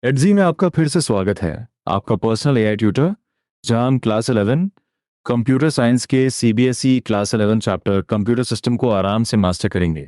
एडजी में आपका फिर से स्वागत है। आपका पर्सनल एआई ट्यूटर, जहां हम क्लास 11 कंप्यूटर साइंस के CBSE class 11 chapter computer system को आराम से मास्टर करेंगे।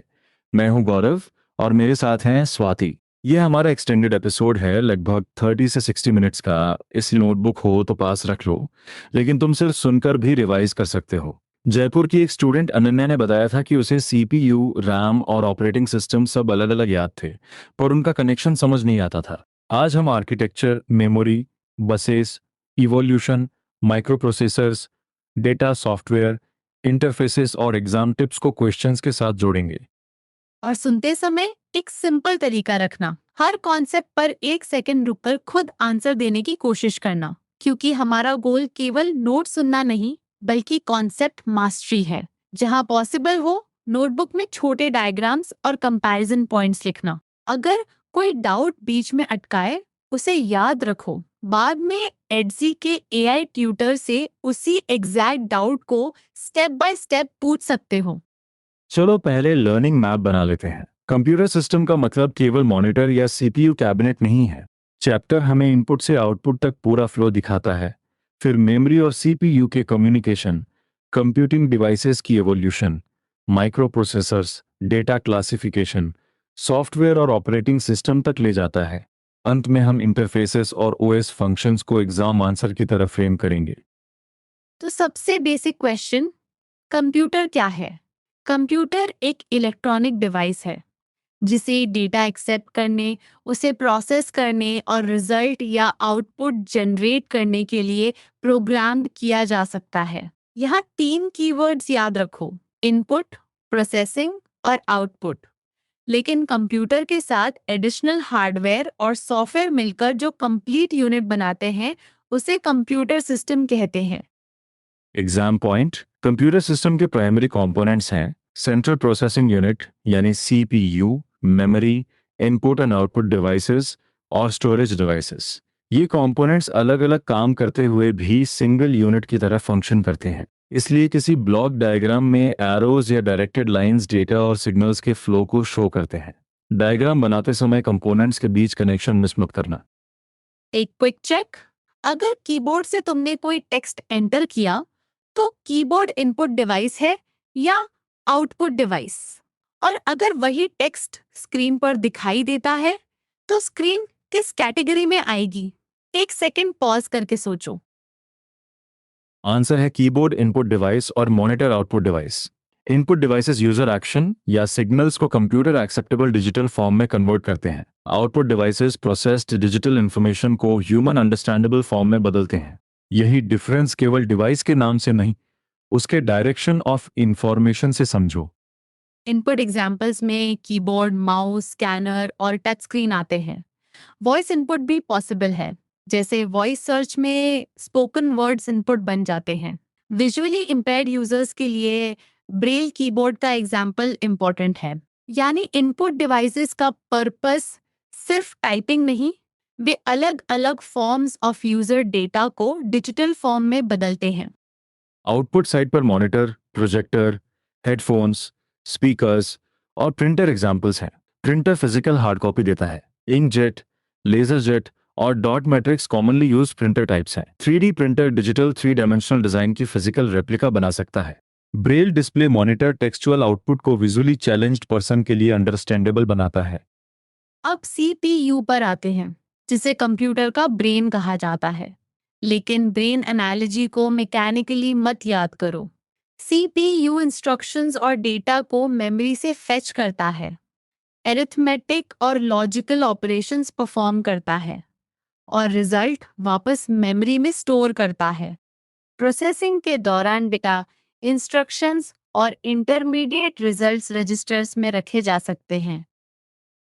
मैं हूं गौरव और मेरे साथ हैं स्वाति। यह हमारा एक्सटेंडेड एपिसोड है, लगभग 30 से 60 मिनट्स का। इसलिए नोटबुक हो तो पास रख लो, लेकिन तुम सिर्फ सुनकर भी रिवाइज कर सकते हो। जयपुर की एक स्टूडेंट अनन्या ने बताया था कि उसे सीपीयू, रैम और ऑपरेटिंग सिस्टम सब अलग अलग याद थे, पर उनका कनेक्शन समझ नहीं आता था। आज हम architecture, memory, buses, evolution, micro processors, data, software, interfaces और एग्जाम टिप्स को क्वेश्चंस के साथ जोड़ेंगे। और सुनते समय एक सिंपल तरीका रखना, हर कॉन्सेप्ट पर 1 सेकंड रुककर खुद आंसर देने की कोशिश करना, क्योंकि हमारा गोल केवल नोट सुनना नहीं बल्कि कॉन्सेप्ट मास्टरी है। जहां पॉसिबल हो, नोटबुक में छोटे डायग्राम्स और कंपैरिजन पॉइंट्स लिखना। अगर कोई डाउट बीच में अटकाए, उसे याद रखो, बाद में एडजी के एआई ट्यूटर से उसी एग्जैक्ट डाउट को स्टेप बाय स्टेप पूछ सकते हो। चलो पहले लर्निंग मैप बना लेते हैं। कंप्यूटर सिस्टम का मतलब केवल मॉनिटर या सीपीयू कैबिनेट नहीं है। चैप्टर हमें इनपुट से आउटपुट तक पूरा फ्लो दिखाता है। फिर मेमोरी और सीपीयू के कम्युनिकेशन, कंप्यूटिंग डिवाइसेस की evolution, micro processors, data classification, software और ऑपरेटिंग सिस्टम तक ले जाता है। अंत में हम इंटरफेसेस और ओएस फंक्शंस को एग्जाम आंसर की तरह फ्रेम करेंगे। तो सबसे बेसिक क्वेश्चन, कंप्यूटर क्या है? कंप्यूटर एक इलेक्ट्रॉनिक डिवाइस है जिसे डेटा एक्सेप्ट करने, उसे प्रोसेस करने और रिजल्ट या आउटपुट जनरेट करने के लिए प्रोग्राम किया जा सकता है। यहाँ 3 कीवर्ड्स याद रखो: इनपुट, प्रोसेसिंग और आउटपुट। लेकिन कंप्यूटर के साथ एडिशनल हार्डवेयर और सॉफ्टवेयर मिलकर जो कंप्लीट यूनिट बनाते हैं, उसे कंप्यूटर सिस्टम कहते हैं। Exam point. कंप्यूटर सिस्टम के प्राइमरी कंपोनेंट्स हैं सेंट्रल प्रोसेसिंग यूनिट यानी CPU, memory, input and output devices और स्टोरेज डिवाइसेस। ये कंपोनेंट्स अलग अलग काम करते हुए भी सिंगल यूनिट की तरह फंक्शन करते हैं। इसलिए किसी ब्लॉक डायग्राम में एरोज या डायरेक्टेड लाइंस डेटा और सिग्नल्स के फ्लो को शो करते हैं। डायग्राम बनाते समय कंपोनेंट्स के बीच कनेक्शन मिस मत करना। एक क्विक चेक, अगर कीबोर्ड से तुमने कोई टेक्स्ट एंटर किया, तो कीबोर्ड इनपुट डिवाइस है या आउटपुट डिवाइस? और अगर वही टेक्स्ट स्क्रीन पर दिखाई देता है, तो स्क्रीन किस कैटेगरी में आएगी? 1 सेकंड पॉज करके सोचो। आंसर है कीबोर्ड इनपुट डिवाइस और monitor output device. Input devices user action या सिग्नल्स को कंप्यूटर एक्सेप्टेबल डिजिटल फॉर्म में कन्वर्ट करते हैं। Output devices processed digital information को ह्यूमन अंडरस्टैंडेबल फॉर्म में बदलते हैं। यही डिफरेंस केवल डिवाइस के नाम से नहीं, उसके डायरेक्शन ऑफ इंफॉर्मेशन से समझो। इनपुट एग्जाम्पल्स में कीबोर्ड, माउस, स्कैनर और टच स्क्रीन आते हैं। वॉइस इनपुट भी पॉसिबल है, जैसे वॉइस सर्च में स्पोकन वर्ड्स इनपुट बन जाते हैं। विजुअली इम्पेयर्ड यूजर्स के लिए ब्रेल कीबोर्ड का एग्जाम्पल इम्पोर्टेंट है। यानी इनपुट डिवाइसेस का पर्पस सिर्फ टाइपिंग नहीं, वे अलग अलग फॉर्म्स ऑफ यूजर डेटा को डिजिटल फॉर्म में बदलते हैं। आउटपुट साइड पर मॉनिटर, प्रोजेक्टर, हेडफोन्स, स्पीकर्स और प्रिंटर एग्जाम्पल्स हैं। प्रिंटर फिजिकल हार्ड कॉपी देता है। इंकजेट, लेजर जेट और dot matrix commonly use printer types हैं। 3D printer digital 3 dimensional design की फिजिकल रेप्लिका बना सकता है। Braille display monitor textual output को विजुअली चैलेंज्ड पर्सन के लिए अंडरस्टैंडेबल बनाता है। अब सीपीयू पर आते हैं, जिसे कंप्यूटर का ब्रेन कहा जाता है। लेकिन ब्रेन एनालॉजी को मैकेनिकली मत याद करो। सीपीयू इंस्ट्रक्शंस और डेटा को मेमोरी से फेच करता है, एरिथमेटिक और लॉजिकल ऑपरेशंस परफॉर्म करता है और रिजल्ट वापस मेमोरी में स्टोर करता है। प्रोसेसिंग के दौरान डेटा, इंस्ट्रक्शंस और इंटरमीडिएट रिजल्ट्स रजिस्टर्स में रखे जा सकते हैं।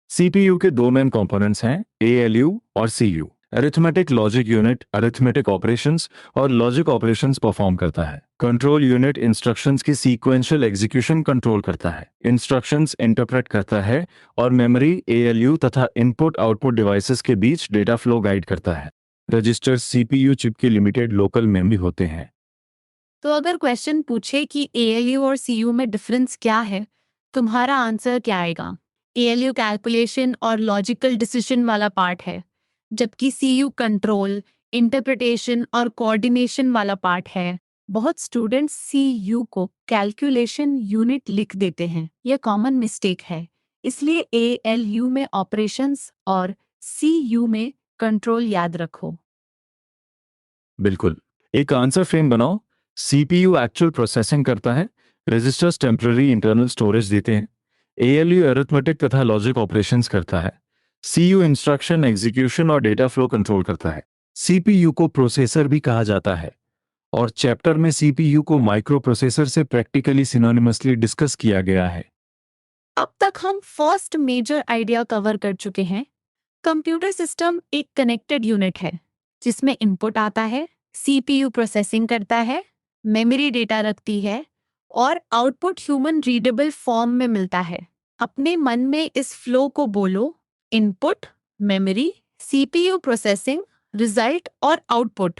सीपीयू के दो मेन कंपोनेंट्स हैं, एएलयू और CU. Arithmetic logic unit arithmetic operations और लॉजिक ऑपरेशंस परफॉर्म करता है। कंट्रोल यूनिट इंस्ट्रक्शंस की सीक्वेंशियल एग्जीक्यूशन कंट्रोल करता है, इंस्ट्रक्शंस इंटरप्रेट करता है और मेमोरी, एएलयू तथा इनपुट आउटपुट डिवाइसेस के बीच डेटा फ्लो गाइड करता है। रजिस्टर्स सीपीयू चिप की लिमिटेड लोकल मेमोरी होते हैं। तो अगर क्वेश्चन पूछे कि एएलयू और सीयू में डिफरेंस क्या है, तुम्हारा आंसर क्या आएगा? एएलयू कैलकुलेशन और लॉजिकल डिसीजन वाला पार्ट है, जबकि सीयू कंट्रोल, इंटरप्रिटेशन और कोऑर्डिनेशन वाला पार्ट है। बहुत स्टूडेंट्स सीयू को कैलकुलेशन यूनिट लिख देते हैं। यह कॉमन मिस्टेक है। इसलिए एएलयू में ऑपरेशंस और सीयू में कंट्रोल याद रखो। बिल्कुल। एक आंसर फ्रेम बनाओ। सीपीयू एक्चुअल प्रोसेसिंग करता है, रजिस्टर्स टेम्पररी इंटरनल स्टोरेज देते हैं, एएलयू अरिथमेटिक तथा लॉजिक ऑपरेशंस करता है, सीयू इंस्ट्रक्शन एग्जीक्यूशन और डेटा फ्लो कंट्रोल करता है। सीपीयू को प्रोसेसर भी कहा जाता है और चैप्टर में सीपीयू को माइक्रो प्रोसेसर से प्रैक्टिकली सिनोनिमसली डिस्कस किया गया है। अब तक हम फर्स्ट मेजर आइडिया कवर कर चुके हैं। कंप्यूटर सिस्टम एक कनेक्टेड यूनिट है जिसमें इनपुट आता है, सीपीयू प्रोसेसिंग करता है, मेमोरी डेटा रखती है और आउटपुट ह्यूमन रीडेबल फॉर्म में मिलता है। अपने मन में इस फ्लो को बोलो: input, memory, CPU processing, result और आउटपुट।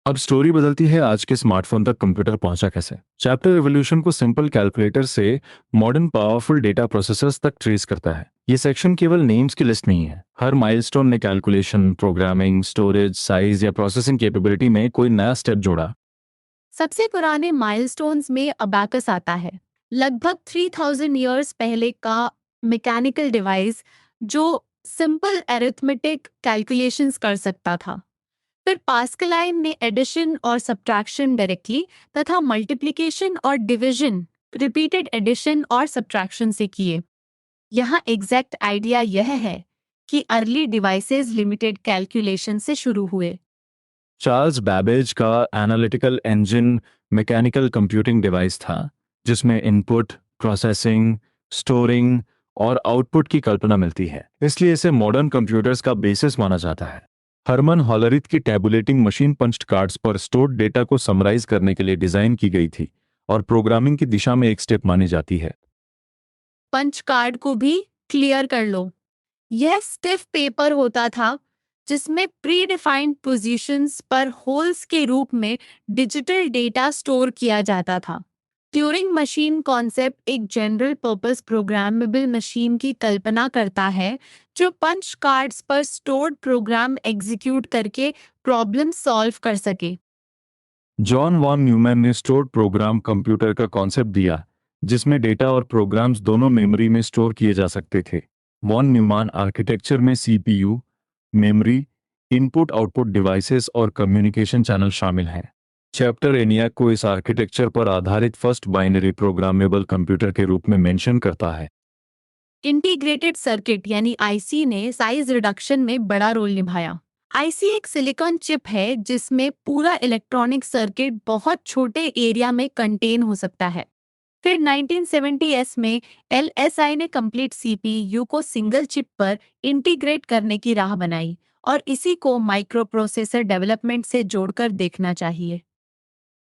अब स्टोरी बदलती है आज के स्मार्टफोन तक कंप्यूटर पहुंचा कैसे। चैप्टर एवोल्यूशन को सिंपल कैलकुलेटर से मॉडर्न पावरफुल डेटा प्रोसेसर्स तक ट्रेस करता है। ये सेक्शन केवल नेम्स की लिस्ट नहीं है। हर माइलस्टोन ने कैलकुलेशन, प्रोग्रामिंग, स्टोरेज, साइज या प्रोसेसिंग कैपेबिलिटी में कोई नया स्टेप जोड़ा। सबसे पुराने माइलस्टोन्स में अबाकस आता है, लगभग 3000 ईयर्स पहले का मैकेनिकल डिवाइस जो सिंपल अरिथमेटिक कैलकुलेशंस कर सकता था। फिर पास्कलाइन ने एडिशन और सब्ट्रैक्शन डायरेक्टली तथा मल्टीप्लिकेशन और डिवीजन रिपीटेड एडिशन और सब्ट्रैक्शन से किए। यहाँ एग्जैक्ट आइडिया यह है कि अर्ली डिवाइसेस लिमिटेड कैलकुलेशन से शुरू हुए। चार्ल्स बैबेज का analytical engine mechanical computing device था जिसमें इनपुट, प्रोसेसिंग, स्टोरिंग और आउटपुट की कल्पना मिलती है। इसलिए इसे मॉडर्न कंप्यूटर्स का बेसिस माना जाता है। हरमन हॉलरिथ की टैबुलेटिंग मशीन पंच्ड कार्ड्स पर स्टोर्ड डेटा को समराइज करने के लिए डिजाइन की गई थी और प्रोग्रामिंग की दिशा में एक स्टेप मानी जाती है। पंच कार्ड को भी क्लियर कर लो। यह स्टिफ पेपर होता था जिसमें प्री डिफाइंड पोजीशंस पर होल्स के रूप में डिजिटल डेटा स्टोर किया जाता था। ट्यूरिंग मशीन कॉन्सेप्ट एक जनरल पर्पस प्रोग्रामेबल मशीन की कल्पना करता है जो पंच कार्ड्स पर स्टोर्ड प्रोग्राम एग्जीक्यूट करके प्रॉब्लम सॉल्व कर सके। जॉन वॉन न्यूमैन ने स्टोर्ड प्रोग्राम कंप्यूटर का कॉन्सेप्ट दिया जिसमें डेटा और प्रोग्राम्स दोनों मेमोरी में स्टोर किए जा सकते थे। वॉन न्यूमैन आर्किटेक्चर में CPU, memory, input output devices और कम्युनिकेशन चैनल शामिल हैं। चैप्टर एनियाक को इस आर्किटेक्चर पर आधारित फर्स्ट बाइनरी प्रोग्रामेबल कंप्यूटर के रूप में मेंशन करता है। इंटीग्रेटेड सर्किट यानी आईसी ने साइज रिडक्शन में बड़ा रोल निभाया। आईसी एक सिलिकॉन चिप है जिसमें पूरा इलेक्ट्रॉनिक सर्किट बहुत छोटे एरिया में कंटेन हो सकता है। फिर 1970s में एलएसआई ने कंप्लीट सीपीयू को सिंगल चिप पर इंटीग्रेट करने की राह बनाई और इसी को माइक्रो प्रोसेसर डेवलपमेंट से जोड़कर देखना चाहिए।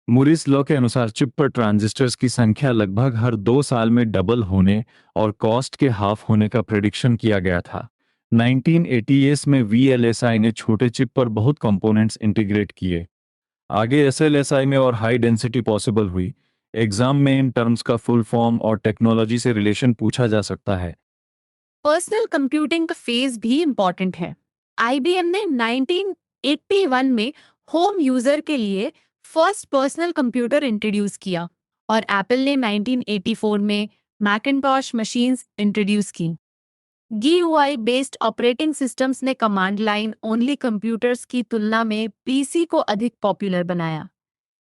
मूरिस लॉ के अनुसार चिप पर ट्रांजिस्टर्स की संख्या लगभग हर 2 साल में डबल होने और कॉस्ट के हाफ होने का प्रेडिक्शन किया गया था। 1980s में वीएलएसआई ने छोटे चिप पर बहुत कंपोनेंट्स इंटीग्रेट किए। आगे एसएलएसआई में और हाई डेंसिटी पॉसिबल हुई। एग्जाम में इन टर्म्स का फुल फॉर्म और टेक्नोलॉजी से रिलेशन पूछा जा सकता है। पर्सनल कंप्यूटिंग का फेज भी इम्पॉर्टेंट है। आईबीएम ने 1981 में होम यूजर के लिए फर्स्ट पर्सनल कंप्यूटर इंट्रोड्यूस किया और एप्पल ने 1984 में मैकिन्टॉश मशीन्स इंट्रोड्यूस की। GUI बेस्ड ऑपरेटिंग सिस्टम्स ने कमांड लाइन ओनली कंप्यूटर्स की तुलना में पीसी को अधिक पॉपुलर बनाया।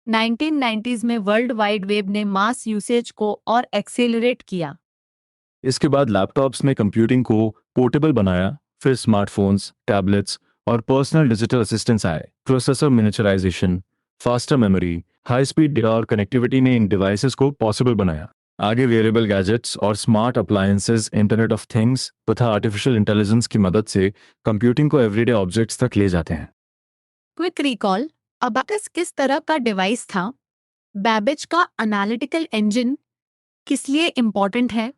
1990s में वर्ल्ड वाइड वेब ने मास यूसेज को और एक्सेलरेट किया। इसके बाद लैपटॉप्स में कंप्यूटिंग को पोर्टेबल बनाया। फिर स्मार्टफोन्स, टैबलेट्स और पर्सनल डिजिटल असिस्टेंट्स आए। Processor miniaturization, faster memory, high speed data और कनेक्टिविटी ने इन डिवाइसेस को पॉसिबल बनाया। आगे वेरिएबल गैजेट्स और smart appliances, internet of things तथा आर्टिफिशियल इंटेलिजेंस की मदद से कंप्यूटिंग को एवरीडे ऑब्जेक्ट्स तक ले जाते हैं। क्विक रिकॉल: अबाकस किस तरह का डिवाइस था? बैबेज का एनालिटिकल इंजन किस लिए इम्पोर्टेंट है?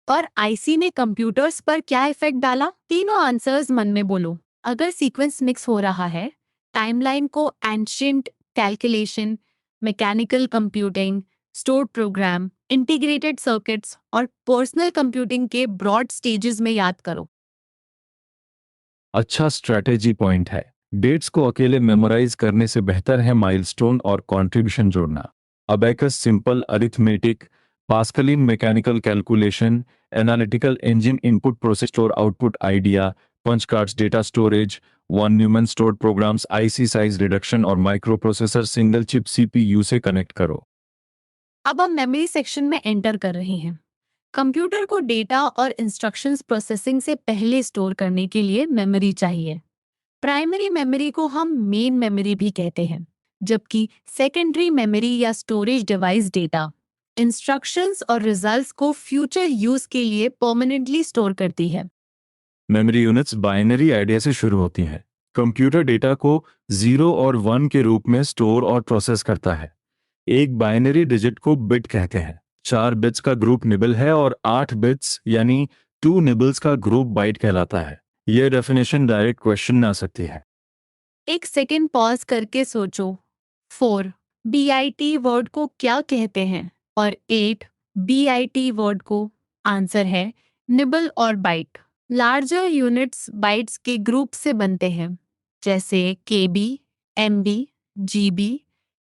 और आईसी ने कंप्यूटर्स पर क्या इफेक्ट डाला? तीनों आंसर्स मन में बोलो। अगर सीक्वेंस मिक्स हो रहा है, टाइमलाइन को ancient calculation, mechanical computing, stored program, integrated circuits और पर्सनल कंप्यूटिंग के ब्रॉड स्टेजेस में याद करो। अच्छा स्ट्रैटेजी पॉइंट है। डेट्स को अकेले मेमोराइज करने से बेहतर है माइलस्टोन और कंट्रीब्यूशन जोड़ना। Abacus simple arithmetic, Pascaline mechanical calculation, analytical engine input process store output idea, punch cards data storage, von Neumann stored programs, IC size reduction और microprocessor single chip CPU से connect करो। अब हम memory section में enter कर रहे हैं। Computer को डेटा और इंस्ट्रक्शंस प्रोसेसिंग से पहले स्टोर करने के लिए मेमोरी चाहिए। प्राइमरी मेमोरी को हम मेन मेमोरी भी कहते हैं, जबकि सेकेंडरी मेमोरी या स्टोरेज डिवाइस डेटा, इंस्ट्रक्शंस और रिजल्ट्स को फ्यूचर यूज के लिए परमानेंटली स्टोर करती है। मेमोरी यूनिट्स बाइनरी आइडिया से शुरू होती हैं। कंप्यूटर डेटा को 0 और 1 के रूप में स्टोर और प्रोसेस करता है। एक बाइनरी डिजिट को बिट कहते हैं। 4 बिट्स का ग्रुप निबल है और 8 बिट्स यानी 2 निबल्स का ग्रुप बाइट कहलाता है। यह डेफिनेशन डायरेक्ट क्वेश्चन में आ सकती है। एक सेकेंड पॉज करके सोचो, 4 BIT वर्ड को क्या कहते हैं और 8 BIT वर्ड को? आंसर है निबल और बाइट। लार्जर यूनिट्स बाइट्स के ग्रुप से बनते हैं, जैसे KB, MB, GB,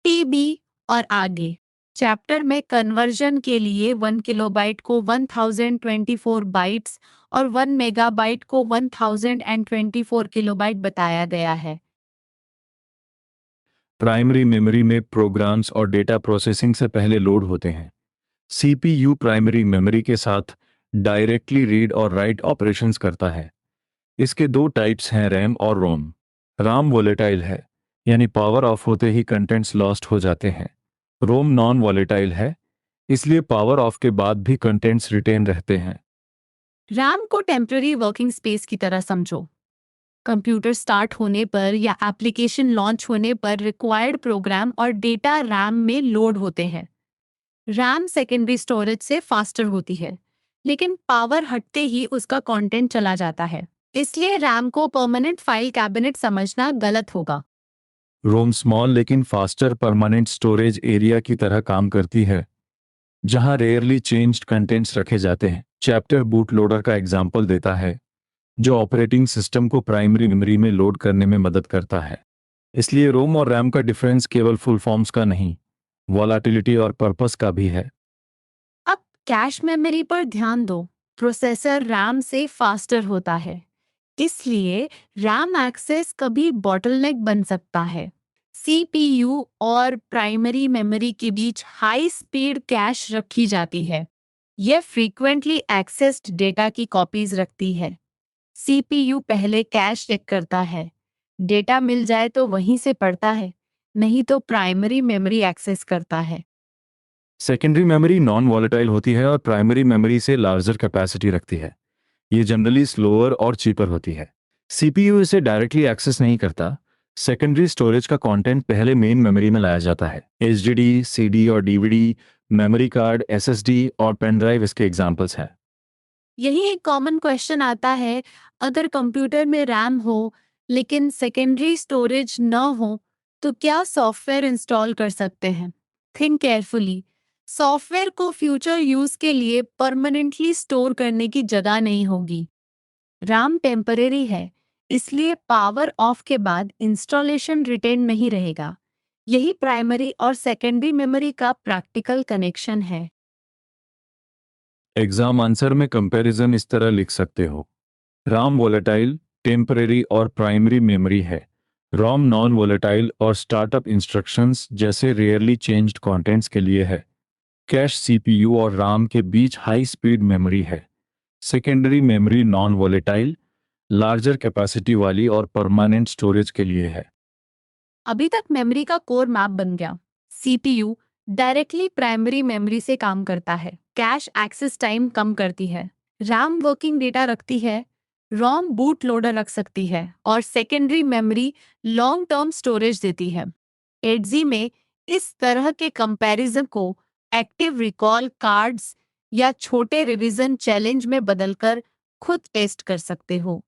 TB और आगे। चैप्टर में कन्वर्जन के लिए 1 किलोबाइट को 1024 बाइट्स और 1 मेगाबाइट को 1024 किलोबाइट बताया गया है। प्राइमरी मेमोरी में प्रोग्राम्स और डेटा प्रोसेसिंग से पहले लोड होते हैं। सीपीयू प्राइमरी मेमोरी के साथ डायरेक्टली रीड और राइट ऑपरेशंस करता है। इसके दो टाइप्स हैं, रैम और रोम। राम वोलेटाइल है, यानी पावर ऑफ होते ही कंटेंट्स लॉस्ट हो जाते हैं। रोम नॉन वोलेटाइल है, इसलिए पावर ऑफ के बाद भी कंटेंट्स रिटेन रहते हैं। रैम को टेम्पररी वर्किंग स्पेस की तरह समझो। कंप्यूटर स्टार्ट होने पर या एप्लीकेशन लॉन्च होने पर रिक्वायर्ड प्रोग्राम और डेटा रैम में लोड होते हैं। रैम सेकेंडरी स्टोरेज से फास्टर होती है, लेकिन पावर हटते ही उसका कंटेंट चला जाता है। इसलिए रैम को परमानेंट फाइल कैबिनेट समझना गलत होगा। रोम स्मॉल लेकिन फास्टर परमानेंट स्टोरेज एरिया की तरह काम करती है, जहां रेयरली चेंज्ड कंटेंट्स रखे जाते हैं। चैप्टर बूट लोडर का एग्जाम्पल देता है, जो ऑपरेटिंग सिस्टम को प्राइमरी मेमोरी में लोड करने में मदद करता है। इसलिए रोम और रैम का डिफरेंस केवल फुल फॉर्म्स का नहीं, वॉलाटिलिटी और पर्पस का भी है। अब कैश मेमोरी पर ध्यान दो। प्रोसेसर रैम से फास्टर होता है, इसलिए रैम एक्सेस कभी बॉटलनेक बन सकता है। CPU और प्राइमरी मेमोरी के बीच हाई स्पीड कैश रखी जाती है। यह फ्रीक्वेंटली एक्सेस्ड डेटा की कॉपीज रखती है। CPU पहले कैश चेक करता है, डेटा मिल जाए तो वहीं से पढ़ता है, नहीं तो प्राइमरी मेमोरी एक्सेस करता है। सेकेंडरी मेमोरी नॉन वॉलेटाइल होती है और प्राइमरी मेमोरी से लार्जर कैपेसिटी रखती है। ये जनरली स्लोअर और चीपर होती है। सीपीयू इसे डायरेक्टली एक्सेस नहीं करता। सेकेंडरी स्टोरेज का कंटेंट पहले मेन मेमोरी में लाया जाता है। एचडीडी, सीडी और डीवीडी, मेमोरी कार्ड, एसएसडी और पेन ड्राइव इसके एग्जाम्पल्स हैं। यही एक कॉमन क्वेश्चन आता है, अगर कंप्यूटर में रैम हो लेकिन सेकेंडरी स्टोरेज न हो तो क्या सॉफ्टवेयर इंस्टॉल कर सकते हैं? Think carefully. सॉफ्टवेयर को फ्यूचर यूज के लिए परमानेंटली स्टोर करने की जगह नहीं होगी। रैम टेम्परेरी है, इसलिए पावर ऑफ के बाद इंस्टॉलेशन रिटेन नहीं रहेगा। यही प्राइमरी और सेकेंडरी मेमोरी का प्रैक्टिकल कनेक्शन है। एग्जाम आंसर में कंपैरिजन इस तरह लिख सकते हो, राम वोलेटाइल, टेम्परेरी और प्राइमरी मेमोरी है। रोम नॉन वोलेटाइल और स्टार्टअप इंस्ट्रक्शंस जैसे रेयरली चेंज्ड कंटेंट्स के लिए है। कैश सीपीयू और राम के बीच हाई स्पीड मेमोरी है। Secondary memory non volatile, larger capacity वाली और परमानेंट स्टोरेज के लिए है। अभी तक मेमोरी का कोर मैप बन गया। CPU डायरेक्टली प्राइमरी मेमोरी से काम करता है, कैश एक्सेस टाइम कम करती है, रैम वर्किंग डेटा रखती है, रोम बूट लोडर रख सकती है और secondary memory long term storage देती है। एडजी में इस तरह के कंपैरिजन को एक्टिव रिकॉल कार्ड्स या छोटे रिवीजन चैलेंज में बदलकर खुद टेस्ट कर सकते हो।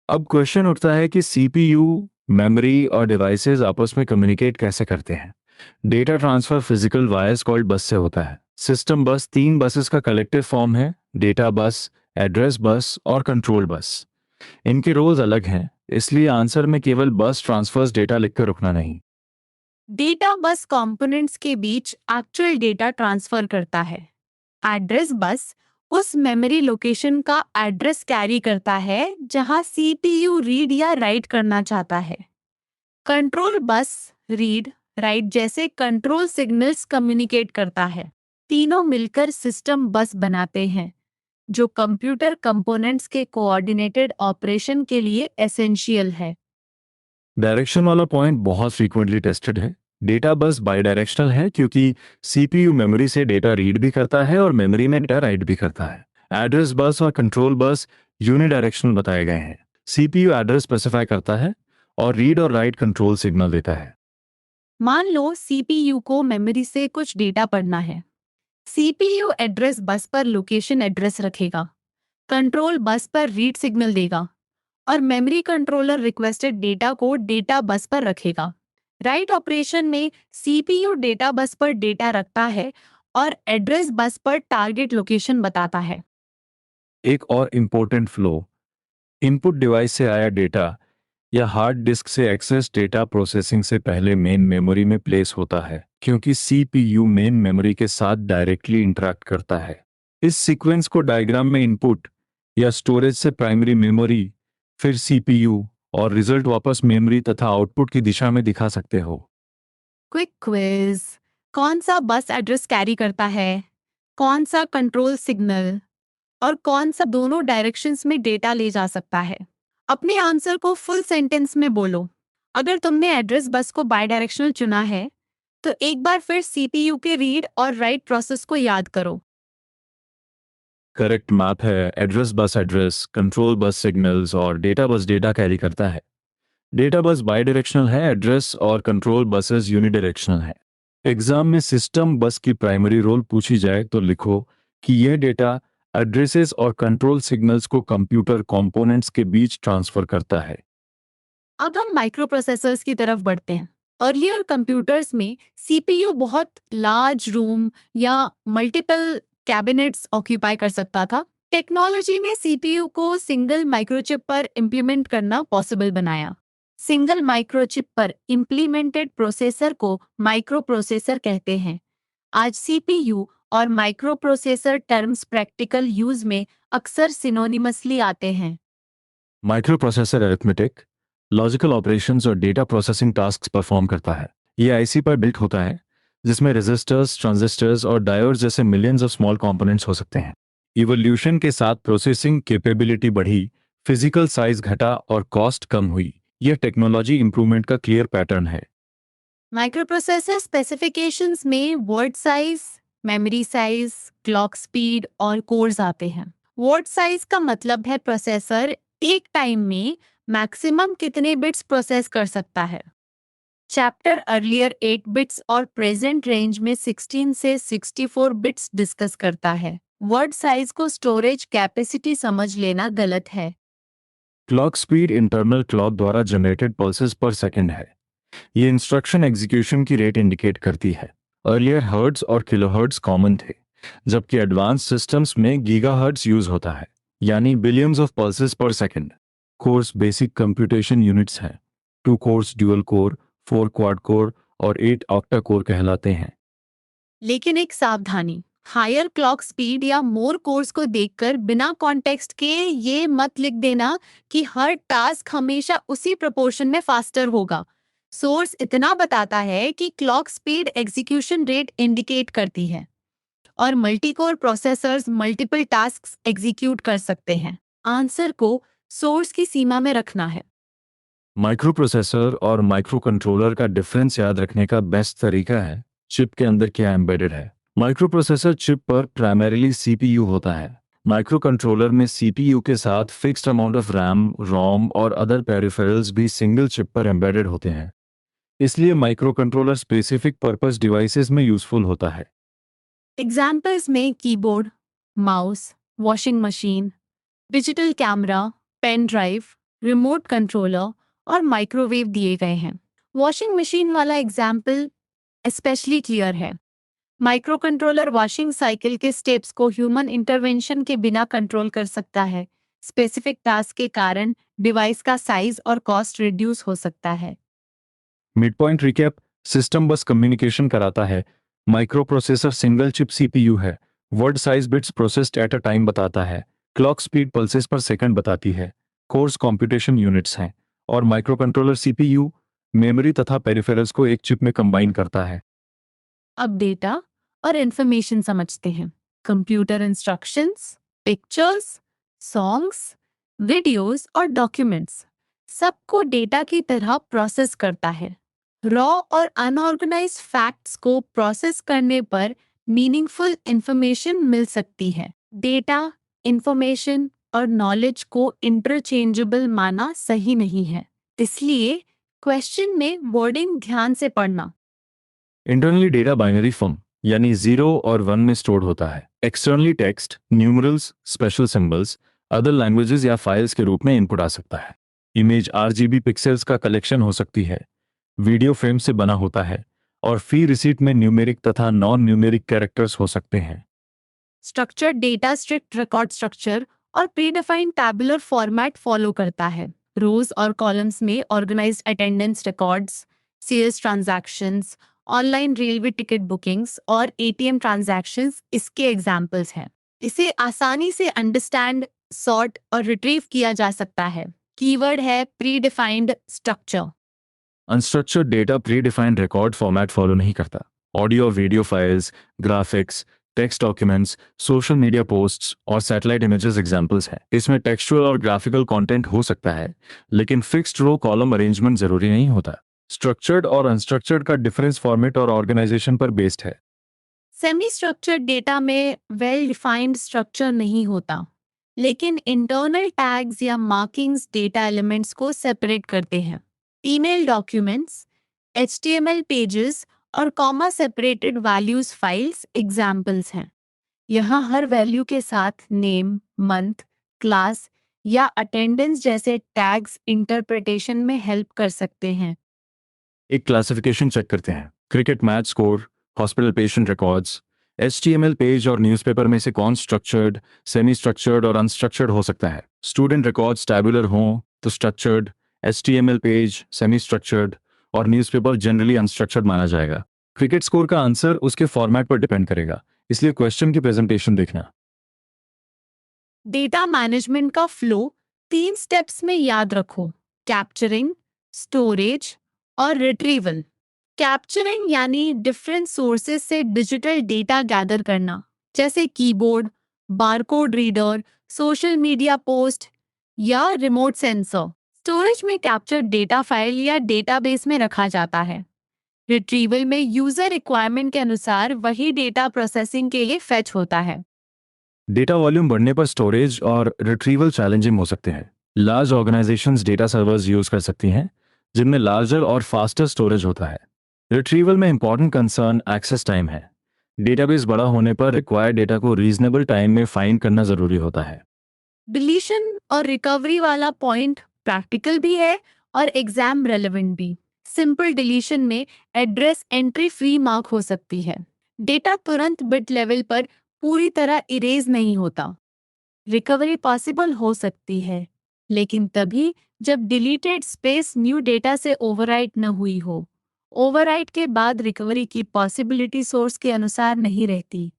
अब क्वेश्चन उठता है कि सीपीयू, मेमोरी और डिवाइसेस आपस में कम्युनिकेट कैसे करते हैं। Data transfer physical wires called बस से होता है। सिस्टम बस 3 बसेस का कलेक्टिव फॉर्म है, डेटा बस, एड्रेस बस और कंट्रोल बस। इनके रोल्स अलग हैं, इसलिए आंसर में केवल बस ट्रांसफर्स डेटा लिखकर रुकना नहीं। डेटा बस कंपोनेंट्स के बीच एक्चुअल डेटा ट्रांसफर करता है। एड्रेस बस उस मेमोरी लोकेशन का एड्रेस कैरी करता है जहां सीपीयू रीड या राइट करना चाहता है। कंट्रोल बस रीड राइट जैसे कंट्रोल सिग्नल्स कम्युनिकेट करता है। तीनों मिलकर सिस्टम बस बनाते हैं जो कंप्यूटर कंपोनेंट्स के कोऑर्डिनेटेड ऑपरेशन के लिए एसेंशियल है। डायरेक्शन वाला पॉइंट बहुत फ्रीक्वेंटली टेस्टेड है। डेटा बस बाई डायरेक्शनल है क्योंकि सीपीयू मेमोरी से डेटा रीड भी करता है और मेमोरी में डेटा राइट भी करता है। एड्रेस बस और कंट्रोल बस यूनिडायरेक्शनल बताए गए हैं। सीपीयू एड्रेस स्पेसिफाई करता है और रीड और राइट कंट्रोल सिग्नल देता है। मान लो सीपीयू को मेमोरी से कुछ डेटा पढ़ना है। सीपीयू एड्रेस बस पर लोकेशन एड्रेस रखेगा, कंट्रोल बस पर रीड सिग्नल देगा और मेमोरी कंट्रोलर रिक्वेस्टेड डेटा को डेटा बस पर रखेगा। राइट ऑपरेशन में सीपीयू डेटा बस पर डेटा रखता है और एड्रेस बस पर टारगेट लोकेशन बताता है। एक और इम्पोर्टेंट फ्लो, इनपुट डिवाइस से आया डेटा या हार्ड डिस्क से एक्सेस डेटा प्रोसेसिंग से पहले मेन मेमोरी में प्लेस होता है क्योंकि सीपीयू मेन मेमोरी के साथ डायरेक्टली इंटरैक्ट करता है। इस सीक्वेंस को डायग्राम में इनपुट या स्टोरेज से प्राइमरी मेमोरी, फिर सीपीयू और रिजल्ट वापस मेमोरी तथा आउटपुट की दिशा में दिखा सकते हो। क्विक क्विज, कौन सा बस एड्रेस कैरी करता है, कौन सा कंट्रोल सिग्नल और कौन सा दोनों डायरेक्शंस में डेटा ले जा सकता है? अपने आंसर को फुल सेंटेंस में बोलो। अगर तुमने एड्रेस बस को बाय डायरेक्शनल चुना है तो एक बार फिर सीपीयू के रीड और राइट प्रोसेस को याद करो। करेक्ट मैप है address bus address, control bus signals और डेटा बस डेटा कैरी करता है। डेटा बस बाई डायरेक्शनल है, एड्रेस और कंट्रोल बसेस यूनिडायरेक्शनल है। एग्जाम में सिस्टम बस की प्राइमरी रोल पूछी जाए तो लिखो कि यह डेटा एड्रेसेस और कंट्रोल सिग्नल्स को कंप्यूटर कंपोनेंट्स के बीच ट्रांसफर करता है। अब हम माइक्रो प्रोसेसर्स की तरफ बढ़ते हैं। अर्लियर कंप्यूटर्स में सीपीयू बहुत लार्ज रूम या मल्टीपल कैबिनेट्स ऑक्यूपाई कर सकता था। टेक्नोलॉजी में सीपीयू को सिंगल माइक्रोचिप पर इम्प्लीमेंट करना पॉसिबल बनाया। सिंगल माइक्रोचिप पर इम्प्लीमेंटेड प्रोसेसर को माइक्रो प्रोसेसर कहते हैं। आज सीपीयू और micro processor terms practical use में अक्सर सिनोनिमसली आते हैं। Micro processor arithmetic, logical operations और डेटा प्रोसेसिंग टास्क परफॉर्म करता है। ये आईसी पर बिल्ट होता है जिसमें रेजिस्टर्स, ट्रांजिस्टर्स और डायोड्स जैसे मिलियंस ऑफ स्मॉल कंपोनेंट्स हो सकते हैं। इवोल्यूशन के साथ प्रोसेसिंग कैपेबिलिटी बढ़ी, फिजिकल साइज घटा और कॉस्ट कम हुई। यह टेक्नोलॉजी इंप्रूवमेंट का क्लियर पैटर्न है। माइक्रोप्रोसेसर स्पेसिफिकेशंस में word size, memory size, clock speed और कोर्स आते हैं। वर्ड साइज का मतलब है प्रोसेसर एक टाइम में मैक्सिमम कितने बिट्स प्रोसेस कर सकता है। चैप्टर अर्लियर 8 बिट्स और प्रेजेंट रेंज में 16 से 64 बिट्स डिस्कस करता है। वर्ड साइज को स्टोरेज कैपेसिटी समझ लेना गलत है। क्लॉक स्पीड इंटरनल क्लॉक द्वारा जनरेटेड पल्सेस पर सेकंड है। ये इंस्ट्रक्शन एग्जीक्यूशन की रेट इंडिकेट करती है। अर्लियर हर्ट्ज और किलोहर्ट्ज कॉमन थे, जबकि एडवांस सिस्टम्स में गीगाहर्ट्ज यूज होता है, यानी billions of pulses per second. Course basic computation units हैं। 2 course dual core, 4 quad core और 8 ऑक्टा कोर कहलाते हैं। लेकिन एक सावधानी, हायर क्लॉक स्पीड या मोर कोर्स को देखकर बिना कॉन्टेक्स्ट के ये मत लिख देना कि हर टास्क हमेशा उसी प्रोपोर्शन में फास्टर होगा। सोर्स इतना बताता है कि clock speed execution rate indicate करती है और multicore processors multiple tasks execute कर सकते हैं। आंसर को सोर्स की सीमा में रखना है। माइक्रो प्रोसेसर और माइक्रो कंट्रोलर का डिफरेंस याद रखने का बेस्ट तरीका है चिप के अंदर क्या एम्बेडेड है। माइक्रो प्रोसेसर चिप पर प्राइमरीली सीपीयू होता है। माइक्रो कंट्रोलर में सीपीयू के साथ fixed amount of RAM, ROM और अदर पेरिफेरल्स भी सिंगल चिप पर एम्बेडेड होते हैं। इसलिए microcontroller specific purpose devices में यूजफुल होता है। एग्जाम्पल्स में keyboard, mouse, washing machine, digital camera, pen drive, remote controller और माइक्रोवेव दिए गए हैं। वॉशिंग मशीन वाला एग्जाम्पल स्पेशली क्लियर है। माइक्रो कंट्रोलर वॉशिंग साइकिल के स्टेप्स को ह्यूमन इंटरवेंशन के बिना कंट्रोल कर सकता है। स्पेसिफिक टास्क के कारण डिवाइस का साइज और कॉस्ट रिड्यूस हो सकता है। Mid point recap, system bus communication कराता है। Microprocessor single chip CPU है। Word size bits processed at a time बताता है। Clock speed pulses per second बताती है। कोर्स कंप्यूटेशन यूनिट्स हैं। और माइक्रो कंट्रोलर सीपीयू मेमोरी तथा पेरिफेरल्स को एक चिप में कंबाइन करता है। अब डेटा और इंफॉर्मेशन समझते हैं। Computer instructions, pictures, songs, videos और डॉक्यूमेंट्स सबको डेटा की तरह प्रोसेस करता है। रॉ और अनऑर्गेनाइज्ड फैक्ट्स को प्रोसेस करने पर मीनिंगफुल इंफॉर्मेशन मिल सकती है। डेटा, इंफॉर्मेशन और नॉलेज को इंटरचेंजेबल माना सही नहीं है, इसलिए क्वेश्चन में वर्डिंग ध्यान से पढ़ना। इंटरनली डेटा बाइनरी फॉर्म यानी 0 और 1 में स्टोर्ड होता है। Externally text, numerals, special symbols, other languages या फाइल्स के रूप में इनपुट आ सकता है। इमेज आरजीबी पिक्सेल्स का कलेक्शन हो सकती है। वीडियो फ्रेम से बना होता है। और फी रिसीट में न्यूमेरिक तथा नॉन न्यूमेरिक कैरेक्टर्स हो सकते हैं। Structured data strict record structure और प्रीडिफाइंड टैबुलर फॉर्मेट फॉलो करता है। रोज और कॉलम्स में organized attendance records, sales transactions, online railway ticket bookings और एटीएम ट्रांजैक्शंस इसके एग्जाम्पल्स हैं। इसे आसानी से अंडरस्टैंड, सॉर्ट और रिट्रीव किया जा सकता है। कीवर्ड है predefined structure. Unstructured data pre defined record format follow नहीं करता। Audio video files, graphics, text documents, social media posts और सैटेलाइट इमेजेस एग्जांपल्स हैं। इसमें टेक्सचुअल और ग्राफिकल कंटेंट हो सकता है, लेकिन फिक्स्ड रो कॉलम अरेंजमेंट जरूरी नहीं होता। स्ट्रक्चर्ड और अनस्ट्रक्चर्ड का डिफरेंस फॉर्मेट और ऑर्गेनाइजेशन पर बेस्ड है। सेमी स्ट्रक्चर्ड डेटा में वेल डिफाइंड स्ट्रक्चर नहीं होता, लेकिन इंटरनल टैग्स या मार्किंग्स डेटा एलिमेंट्स को सेपरेट करते हैं। ईमेल डॉक्यूमेंट्स, एचटीएमएल पेजेस और comma separated values files examples हैं। यहाँ हर वैल्यू के साथ नेम, मंथ, क्लास या अटेंडेंस जैसे टैग्स इंटरप्रिटेशन में हेल्प कर सकते हैं। एक क्लासिफिकेशन चेक करते हैं। Cricket match score, hospital patient records. HTML page और न्यूज़पेपर में से कौन स्ट्रक्चर्ड, सेमी स्ट्रक्चर्ड और अनस्ट्रक्चर्ड हो सकता है? स्टूडेंट रिकॉर्ड्स टैबुलर हों तो structured, HTML page semi structured और न्यूज़पेपर जनरली अनस्ट्रक्चर्ड माना जाएगा। क्रिकेट स्कोर का आंसर उसके फॉर्मेट पर डिपेंड करेगा, इसलिए क्वेश्चन की प्रेजेंटेशन देखना। डेटा मैनेजमेंट का फ्लो 3 स्टेप्स में याद रखो। कैप्चरिंग, स्टोरेज और रिट्रीवल। कैप्चरिंग यानी डिफरेंट सोर्सेज से डिजिटल डेटा गैदर करना, जैसे keyboard, barcode reader, social media post या रिमोट सेंसर। स्टोरेज में कैप्चर डेटा फाइल या डेटाबेस में रखा जाता है। रिट्रीवल में यूजर रिक्वायरमेंट के अनुसार वही डेटा प्रोसेसिंग के लिए फेच होता है। डेटा वॉल्यूम बढ़ने पर स्टोरेज और रिट्रीवल चैलेंजिंग हो सकते हैं। Large organisations data servers use कर सकती हैं, जिनमें लार्जर और फास्टर स्टोरेज होता है। रिट्रीवल में इंपॉर्टेंट कंसर्न एक्सेस टाइम है। डेटाबेस बड़ा होने पर रिक्वायर्ड डेटा को रीजनेबल टाइम में फाइंड करना जरूरी होता है। डिलीशन और रिकवरी वाला पॉइंट प्रैक्टिकल भी है और एग्जाम रेलेवेंट भी। सिंपल डिलीशन में एड्रेस एंट्री फ्री मार्क हो सकती है। डेटा तुरंत बिट लेवल पर पूरी तरह इरेज नहीं होता। रिकवरी पॉसिबल हो सकती है, लेकिन तभी जब डिलीटेड स्पेस न्यू डेटा से ओवरराइट न हुई हो। ओवरराइट के बाद रिकवरी की पॉसिबिलिटी सोर्स के अनुसार नहीं रहती।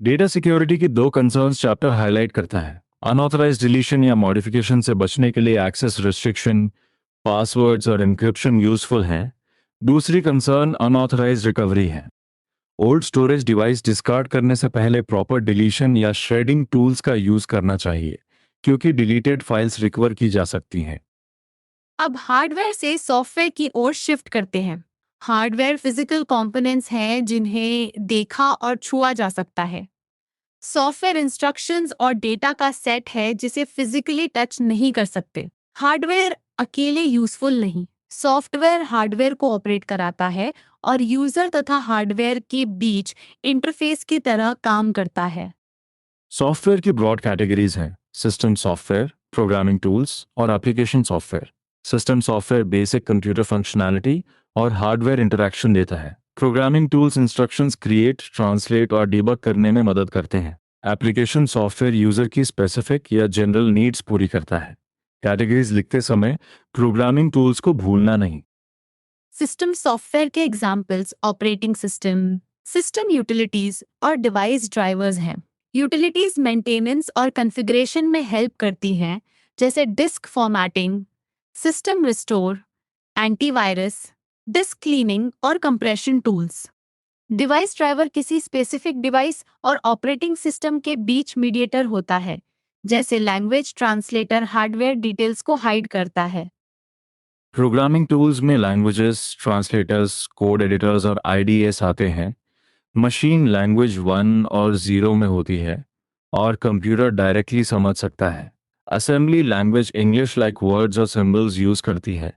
डेटा सिक्योरिटी की 2 कंसर्न्स चैप्टर हाईलाइट करता है। अनऑथराइज्ड डिलीशन या मॉडिफिकेशन से बचने के लिए एक्सेस रिस्ट्रिक्शन, पासवर्ड्स और एन्क्रिप्शन यूजफुल हैं। दूसरी कंसर्न अनऑथराइज्ड रिकवरी है। ओल्ड स्टोरेज डिवाइस डिस्कार्ड करने से पहले प्रॉपर डिलीशन या श्रेडिंग टूल्स का यूज करना चाहिए, क्योंकि डिलीटेड फाइल्स रिकवर की जा सकती हैं। अब हार्डवेयर से सॉफ्टवेयर की ओर शिफ्ट करते हैं। हार्डवेयर फिजिकल कंपोनेंट्स हैं जिन्हें देखा और छुआ जा सकता है। सॉफ्टवेयर इंस्ट्रक्शंस और डेटा का सेट है जिसे फिजिकली टच नहीं कर सकते। हार्डवेयर अकेले यूजफुल नहीं, सॉफ्टवेयर हार्डवेयर को ऑपरेट कराता है और यूजर तथा हार्डवेयर के बीच इंटरफेस की तरह काम करता है। सॉफ्टवेयर की ब्रॉड कैटेगरीज हैं: सिस्टम सॉफ्टवेयर, प्रोग्रामिंग टूल्स और application software. System software basic computer functionality और हार्डवेयर इंटरैक्शन देता है। Programming tools instructions create, translate और डिबग करने में मदद करते हैं। एप्लीकेशन सॉफ्टवेयर यूजर की स्पेसिफिक या जनरल नीड्स पूरी करता है। कैटेगरीज लिखते समय प्रोग्रामिंग टूल्स को भूलना नहीं। सिस्टम सॉफ्टवेयर के examples operating system, system utilities और डिवाइस ड्राइवर्स हैं। यूटिलिटीज मेंटेनेंस और कॉन्फ़िगरेशन में हेल्प करती हैं, जैसे disk formatting, system restore, antivirus, disk cleaning और कंप्रेशन टूल्स। डिवाइस ड्राइवर किसी स्पेसिफिक डिवाइस और ऑपरेटिंग सिस्टम के बीच मीडिएटर होता है, जैसे लैंग्वेज ट्रांसलेटर हार्डवेयर डिटेल्स को हाइड करता है। प्रोग्रामिंग टूल्स में लैंग्वेजेस, ट्रांसलेटर्स, कोड एडिटर्स और आईडीएस आते हैं। मशीन लैंग्वेज 1 और 0 में होती है और कंप्यूटर डायरेक्टली समझ सकता है। Assembly language English like words और सिंबल्स यूज करती है,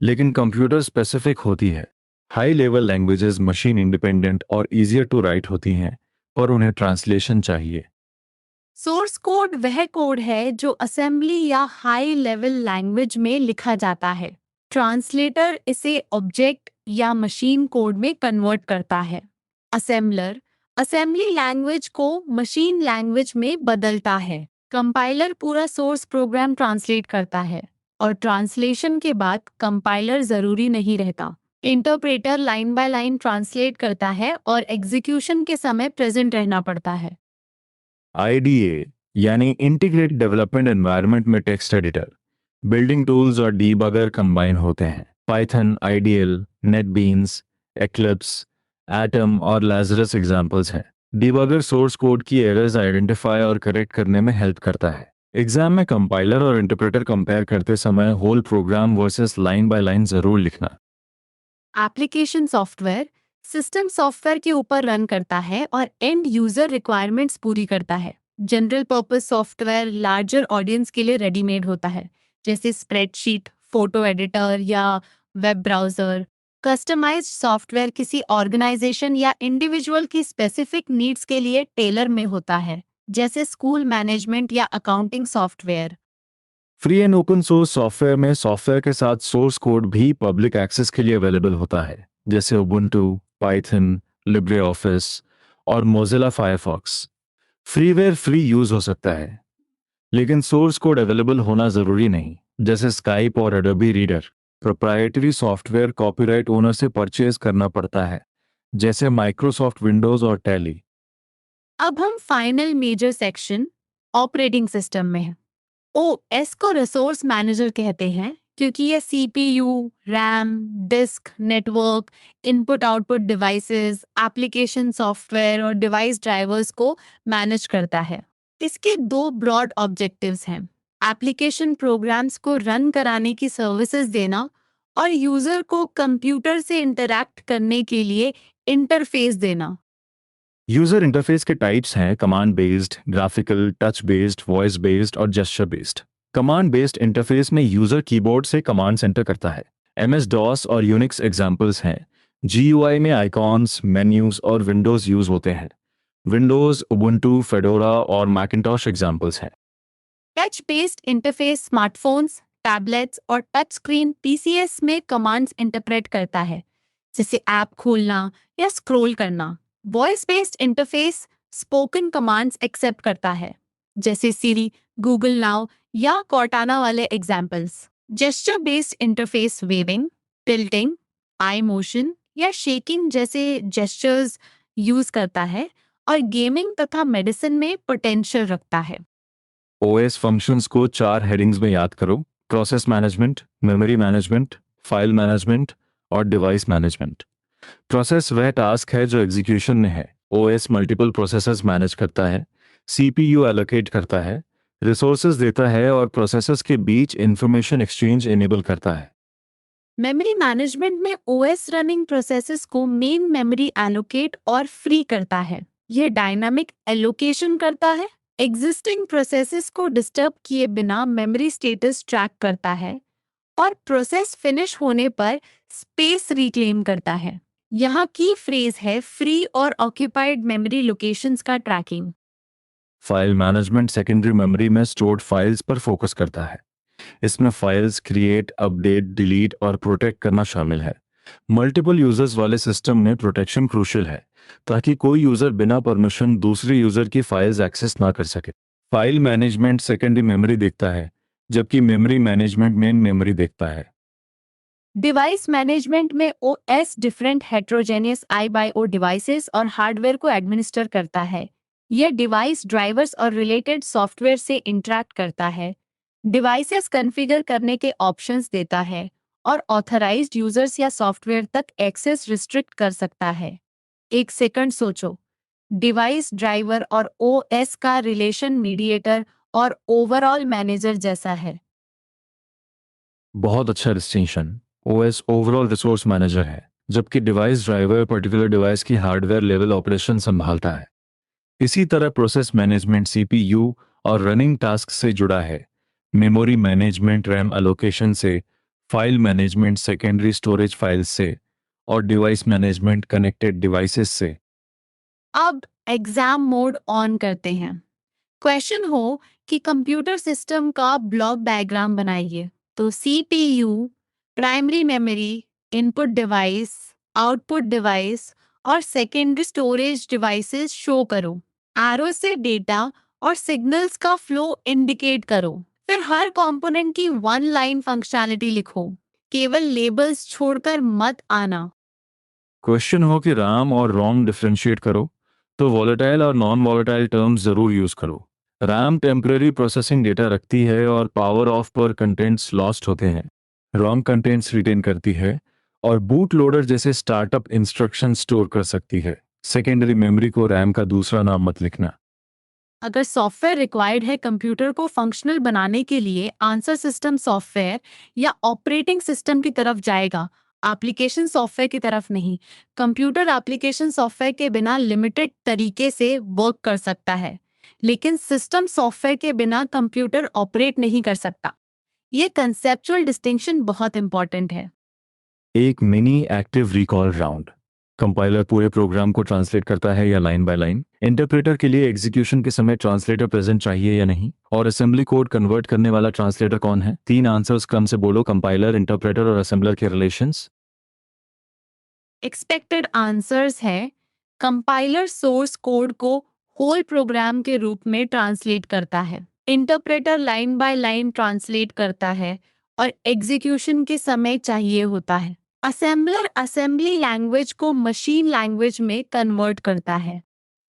लेकिन कंप्यूटर स्पेसिफिक होती है। High level languages machine independent और इजियर टू राइट होती हैं, पर उन्हें ट्रांसलेशन चाहिए। सोर्स कोड वह कोड है जो असेंबली या हाई लेवल लैंग्वेज में लिखा जाता है। ट्रांसलेटर इसे ऑब्जेक्ट या मशीन कोड में कन्वर्ट करता है। असेंबलर असेंबली लैंग्वेज को मशीन लैंग्वेज में बदलता है। कंपाइलर पूरा सोर्स प्रोग्राम ट्रांसलेट करता है और ट्रांसलेशन के बाद कंपाइलर जरूरी नहीं रहता। Interpreter line by line translate करता है और एग्जीक्यूशन के समय प्रेजेंट रहना पड़ता है। आईडीए यानी इंटीग्रेटेड डेवलपमेंट एनवायरनमेंट में टेक्स्ट एडिटर, बिल्डिंग टूल्स और डीबगर कंबाइन होते हैं। Python, IDL, NetBeans, eclipse, atom और लाजरस एग्जांपल्स हैं। डीबगर सोर्स कोड की एरर्स आइडेंटिफाई और करेक्ट करने में हेल्प करता है। एग्जाम में कंपाइलर और इंटरप्रेटर कंपेयर करते समय whole program versus line by line जरूर लिखना। एप्लीकेशन सॉफ्टवेयर सिस्टम सॉफ्टवेयर के ऊपर रन करता है और एंड यूजर रिक्वायरमेंट्स पूरी करता है। General purpose software larger audience के लिए रेडीमेड होता है, जैसे स्प्रेडशीट, फोटो एडिटर या वेब ब्राउजर। कस्टमाइज्ड सॉफ्टवेयर किसी ऑर्गेनाइजेशन या इंडिविजुअल की स्पेसिफिक नीड्स के लिए टेलर में होता है, जैसे स्कूल मैनेजमेंट या accounting software. Free and open source software में सॉफ्टवेयर के साथ सोर्स कोड भी पब्लिक एक्सेस के लिए अवेलेबल होता है, जैसे उबुंटू, पाइथन, लिब्रे ऑफिस और Mozilla Firefox. Freeware free use हो सकता है, लेकिन सोर्स कोड अवेलेबल होना जरूरी नहीं, जैसे स्काइप और Adobe reader. Proprietary software copyright owner से परचेज करना पड़ता है, जैसे माइक्रोसॉफ्ट विंडोज और टैली। अब हम final major section operating system में हैं। ओएस को रिसोर्स मैनेजर कहते हैं क्योंकि यह CPU, RAM, disk, network, input output devices, application software और डिवाइस ड्राइवर्स को मैनेज करता है। इसके दो ब्रॉड ऑब्जेक्टिव्स हैं: एप्लीकेशन प्रोग्राम्स को रन कराने की सर्विसेज देना और यूजर को कंप्यूटर से इंटरैक्ट करने के लिए इंटरफेस देना। यूजर इंटरफेस के टाइप्स हैं command based, graphical, touch based, voice based और gesture based. Command based interface में यूजर कीबोर्ड से कमांड्स एंटर करता है। एमएस डॉस और यूनिक्स एग्जांपल्स हैं। जीयूआई में आइकॉन्स, मेन्यूज और विंडोज यूज होते हैं। विंडोज, उबुंटू, फेडोरा और मैकिंटॉश एग्जांपल्स हैं। Touch based interface smartphones, tablets और टच स्क्रीन पीसीएस में कमांड्स इंटरप्रेट करता है, जैसे ऐप खोलना या स्क्रॉल करना। Voice based interface spoken commands accept करता है, जैसे सिरी, गूगल नाउ या कॉर्टाना वाले examples. Gesture based interface waving, tilting, eye motion या शेकिंग जैसे जेस्चर्स यूज करता है और गेमिंग तथा मेडिसिन में पोटेंशियल रखता है। ओएस फंक्शंस को 4 हेडिंग्स में याद करो: process management, memory management, file management और डिवाइस मैनेजमेंट। प्रोसेस वह टास्क है जो एग्जीक्यूशन में है। ओएस मल्टीपल प्रोसेसर्स मैनेज करता है, सीपीयू एलोकेट करता है, रिसोर्सेज देता है और प्रोसेसर्स के बीच इंफॉर्मेशन एक्सचेंज इनेबल करता है। मेमोरी मैनेजमेंट में ओएस रनिंग प्रोसेसेस को मेन मेमोरी एलोकेट और फ्री करता है। यह डायनामिक एलोकेशन करता है, एग्जिस्टिंग प्रोसेसेस को डिस्टर्ब किए बिना मेमोरी स्टेटस ट्रैक करता है और प्रोसेस फिनिश होने पर स्पेस रिक्लेम करता है। यहाँ की फ्रेज है फ्री और ऑक्यूपाइड मेमोरी लोकेशंस का tracking. File management secondary memory में स्टोर्ड फाइल्स पर फोकस करता है। इसमें फाइल्स क्रिएट, अपडेट, डिलीट और प्रोटेक्ट करना शामिल है। मल्टीपल यूजर्स वाले सिस्टम में प्रोटेक्शन क्रूशियल है, ताकि कोई यूजर बिना परमिशन दूसरे यूजर की फाइल्स एक्सेस ना कर सके। फाइल मैनेजमेंट सेकेंडरी मेमोरी देखता है, जबकि मेमोरी मैनेजमेंट मेन मेमोरी देखता है। डिवाइस मैनेजमेंट में ओएस डिफरेंट हेट्रोजेनियस आई/ओ डिवाइसेस और हार्डवेयर को एडमिनिस्टर करता है। यह डिवाइस ड्राइवर्स और रिलेटेड सॉफ्टवेयर से इंटरैक्ट करता है, डिवाइसेस कॉन्फ़िगर करने के ऑप्शंस देता है और ऑथराइज्ड यूजर्स या सॉफ्टवेयर तक एक्सेस रिस्ट्रिक्ट कर सकता है। एक सेकंड सोचो, डिवाइस ड्राइवर और ओएस का रिलेशन मीडिएटर और ओवरऑल मैनेजर जैसा है। बहुत अच्छा distinction. OS overall resource manager है, जबकि डिवाइस ड्राइवर पर्टिकुलर डिवाइस की हार्डवेयर लेवल ऑपरेशन संभालता है। इसी तरह प्रोसेस मैनेजमेंट सीपीयू और रनिंग टास्क से जुड़ा है, मेमोरी मैनेजमेंट रैम एलोकेशन से, file management secondary storage files से, और डिवाइस मैनेजमेंट कनेक्टेड डिवाइसेस से। अब एग्जाम मोड ऑन करते हैं। क्वेश्चन हो कि कंप्यूटर सिस्टम का ब्लॉक डायग्राम बनाइए, तो CPU, primary memory, input device, output device और सेकेंडरी स्टोरेज डिवाइसेस शो करो। एरो से डेटा और सिग्नल्स का फ्लो इंडिकेट करो। फिर हर कंपोनेंट की वन लाइन फंक्शनैलिटी लिखो, केवल लेबल्स छोड़कर मत आना। क्वेश्चन हो कि राम और रोम डिफरेंशिएट करो, तो वॉलेटाइल और नॉन वॉलेटाइल टर्म्स जरूर यूज करो। रैम टेम्परेरी प्रोसेसिंग डेटा रखती है और पावर ऑफ पर कंटेंट्स लॉस्ट होते हैं। रोम कंटेंट्स रिटेन करती है और बूट लोडर जैसे स्टार्टअप इंस्ट्रक्शन स्टोर कर सकती है। सेकेंडरी मेमोरी को रैम का दूसरा नाम मत लिखना। अगर सॉफ्टवेयर रिक्वायर्ड है कंप्यूटर को फंक्शनल बनाने के लिए, आंसर सिस्टम सॉफ्टवेयर या ऑपरेटिंग सिस्टम की तरफ जाएगा, एप्लीकेशन सॉफ्टवेयर की तरफ नहीं। कंप्यूटर एप्लीकेशन सॉफ्टवेयर के बिना लिमिटेड तरीके से वर्क कर सकता है, लेकिन सिस्टम सॉफ्टवेयर के बिना कंप्यूटर ऑपरेट नहीं कर सकता। ये कंसेप्चुअल डिस्टिंक्शन बहुत इंपॉर्टेंट है। एक mini active recall round. Compiler पूरे प्रोग्राम को ट्रांसलेट करता है या लाइन बाय लाइन। इंटरप्रेटर के लिए एग्जीक्यूशन के समय ट्रांसलेटर प्रेजेंट चाहिए या नहीं, और असेंबली कोड कन्वर्ट करने वाला ट्रांसलेटर कौन है। 3 आंसर्स क्रम से बोलो, कंपाइलर, इंटरप्रेटर और असेंबलर के रिलेशंस। एक्सपेक्टेड आंसर्स है, कंपाइलर सोर्स कोड को होल प्रोग्राम के रूप में ट्रांसलेट करता है, interpreter line by line translate करता है और एग्जीक्यूशन के समय चाहिए होता है। असेंबलर असेंबली लैंग्वेज को मशीन लैंग्वेज में कन्वर्ट करता है।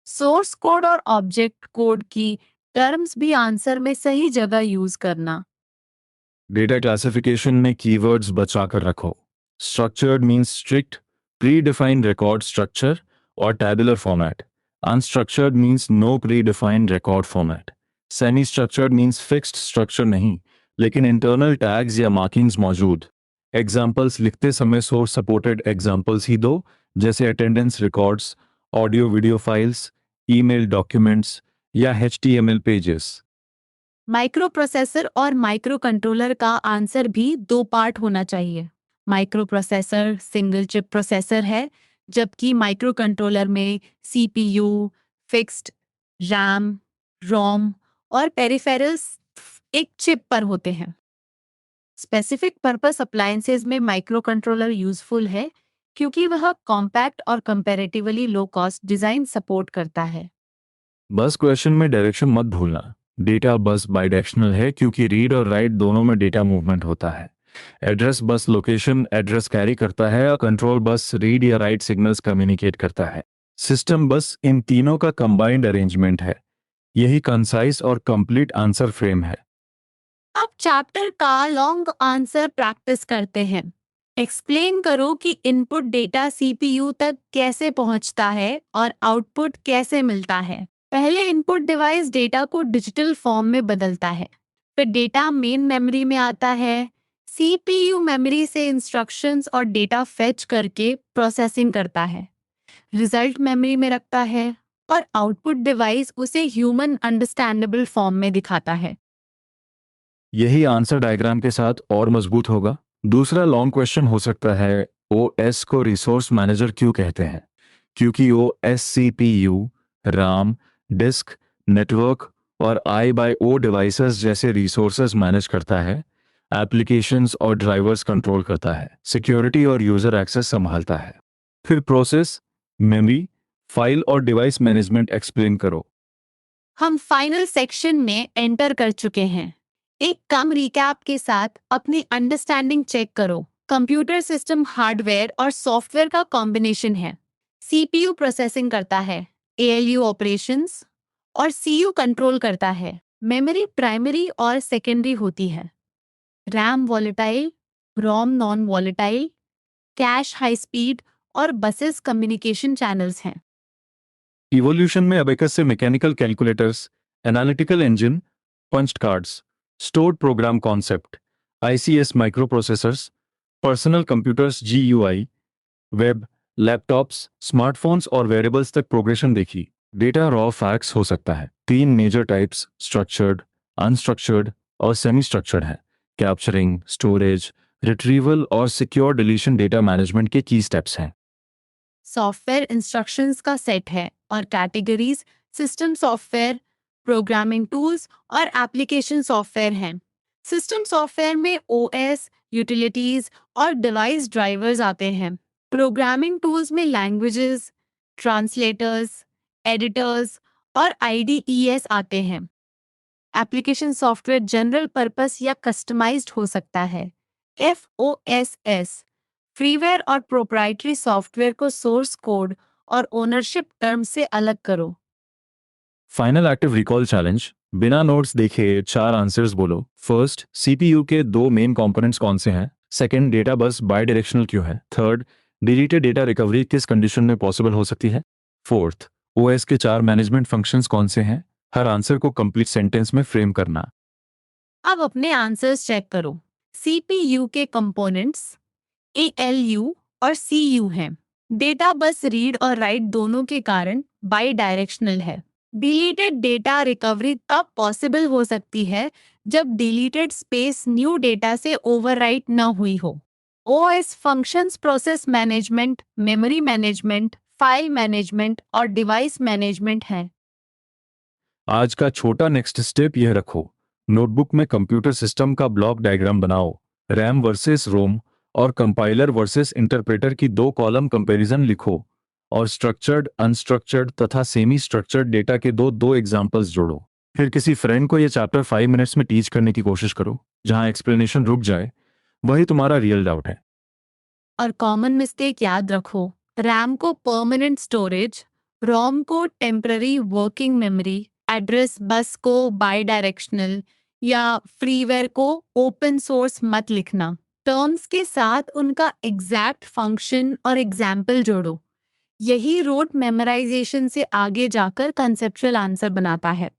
सोर्स कोड और ऑब्जेक्ट कोड की टर्म्स भी आंसर में सही जगह यूज करना। डेटा क्लासिफिकेशन में कीवर्ड्स बचा कर रखो। Structured means strict, predefined record structure और tabular format. Unstructured means no predefined record format. Semi structured means fixed structure नहीं, लेकिन इंटरनल टैग्स या मार्किंग्स मौजूद। एग्जाम्पल्स लिखते समय सोर्स सपोर्टेड एग्जाम्पल्स ही दो, जैसे attendance records, audio video files, email documents या HTML पेजेस। माइक्रो प्रोसेसर और माइक्रो कंट्रोलर का आंसर भी 2 पार्ट होना चाहिए। Microprocessor single chip processor है, जबकि माइक्रो कंट्रोलर में सीपीयू, फिक्स्ड रैम, रोम और पेरिफेरल्स एक चिप पर होते हैं। स्पेसिफिक पर्पस अप्लायंसेस में माइक्रो कंट्रोलर यूजफुल है, क्योंकि वह कॉम्पैक्ट और comparatively low cost design support करता है। बस क्वेश्चन में डायरेक्शन मत भूलना। डेटा बस बाइडायरेक्शनल है, क्योंकि रीड और राइट दोनों में डेटा मूवमेंट होता है। Address bus location address carry करता है और कंट्रोल बस रीड या राइट सिग्नल्स कम्युनिकेट करता है। सिस्टम बस इन तीनों का कंबाइंड अरेंजमेंट है। यही कंसाइज और कंप्लीट आंसर फ्रेम है। अब चैप्टर का लॉन्ग आंसर प्रैक्टिस करते हैं। एक्सप्लेन करो कि इनपुट डेटा सीपीयू तक कैसे पहुंचता है और आउटपुट कैसे मिलता है। पहले इनपुट डिवाइस डेटा को डिजिटल फॉर्म में बदलता है, फिर डेटा मेन मेमोरी में आता है। सीपीयू मेमोरी से इंस्ट्रक्शंस और डेटा फेच करके प्रोसेसिंग करता है, रिजल्ट मेमोरी में रखता है और आउटपुट डिवाइस उसे ह्यूमन अंडरस्टैंडेबल फॉर्म में दिखाता है। यही आंसर डायग्राम के साथ और मजबूत होगा। दूसरा लॉन्ग क्वेश्चन हो सकता है, ओएस को रिसोर्स मैनेजर क्यों कहते हैं? क्योंकि OS CPU, RAM, disk, network और आई बाय ओ डिवाइसेस जैसे रिसोर्सेज मैनेज करता है। एप्लीकेशंस और ड्राइवर्स कंट्रोल करता है, सिक्योरिटी और यूजर एक्सेस संभालता है। फिर प्रोसेस, मेमोरी, फाइल और डिवाइस मैनेजमेंट एक्सप्लेन करो। हम फाइनल सेक्शन में एंटर कर चुके हैं। एक कम रिकैप के साथ अपनी अंडरस्टैंडिंग चेक करो। कंप्यूटर सिस्टम हार्डवेयर और सॉफ्टवेयर का कॉम्बिनेशन है। सीपीयू प्रोसेसिंग करता है, एएलयू ऑपरेशंस और सीयू कंट्रोल करता है। मेमोरी प्राइमरी और सेकेंडरी होती है। RAM volatile, ROM non volatile, cache high speed और बसेस कम्युनिकेशन चैनल्स हैं। इवोल्यूशन में अबेकस से mechanical calculators, analytical engine, punched cards, stored program concept, ICs microprocessors, personal computers GUI, web, laptops, smartphones और variables तक progression देखी। Data raw facts हो सकता है। 3 मेजर टाइप्स स्ट्रक्चर्ड, अनस्ट्रक्चर्ड और सेमी स्ट्रक्चर्ड है। कैप्चरिंग, स्टोरेज, रिट्रीवल और secure deletion data management के की स्टेप्स हैं। सॉफ्टवेयर इंस्ट्रक्शंस का सेट है और categories system software, programming tools और एप्लीकेशन सॉफ्टवेयर हैं। सिस्टम सॉफ्टवेयर में ओएस, यूटिलिटीज और डिवाइस ड्राइवर्स आते हैं। प्रोग्रामिंग टूल्स में लैंग्वेजेस, ट्रांसलेटर्स, एडिटर्स और आईडीईएस आते हैं। एप्लीकेशन सॉफ्टवेयर जनरल पर्पस या कस्टमाइज्ड हो सकता है। एफओएसएस फ्रीवेयर और प्रोप्राइटरी सॉफ्टवेयर को सोर्स कोड और ओनरशिप टर्म से अलग करो। फाइनल एक्टिव रिकॉल चैलेंज, बिना नोट्स देखे 4 आंसर्स बोलो। फर्स्ट, सीपीयू के 2 मेन कंपोनेंट्स कौन से हैं? Second, data bus bidirectional क्यों है? थर्ड, डिलीटेड डेटा रिकवरी किस कंडीशन में पॉसिबल हो सकती है? फोर्थ, ओएस के 4 मैनेजमेंट फंक्शंस कौन से हैं? हर आंसर को कंप्लीट सेंटेंस में फ्रेम करना। अब अपने आंसर्स चेक करो। सीपीयू के कंपोनेंट्स एएलयू और सीयू हैं। डेटा बस रीड और राइट दोनों के कारण बाई डायरेक्शनल है। डिलीटेड डेटा रिकवरी तब पॉसिबल हो सकती है जब डिलीटेड स्पेस न्यू डेटा से ओवरराइट न हुई हो। OS functions process management, memory management, file management और डिवाइस मैनेजमेंट हैं। आज का छोटा नेक्स्ट स्टेप यह रखो। नोटबुक में कंप्यूटर सिस्टम का ब्लॉक डायग्राम बनाओ। रैम वर्सेस रोम और कंपाइलर वर्सेस इंटरप्रेटर की 2 कॉलम कंपैरिजन लिखो और स्ट्रक्चर्ड, अनस्ट्रक्चर्ड तथा सेमी स्ट्रक्चर्ड डेटा के दो एग्जांपल्स जोड़ो। फिर किसी फ्रेंड को यह चैप्टर 5 मिनट्स में टीच करने की कोशिश करो। जहां एक्सप्लेनेशन रुक जाए वही तुम्हारा रियल डाउट है। और कॉमन मिस्टेक याद रखो, रैम को परमानेंट स्टोरेज, रोम को temporary working memory, address bus को बाई डायरेक्शनल या फ्रीवेयर को ओपन सोर्स मत लिखना। टर्म्स के साथ उनका एग्जैक्ट फंक्शन और एग्जाम्पल जोड़ो। यही रोट मेमोराइजेशन से आगे जाकर कंसेप्चुअल आंसर बनाता है।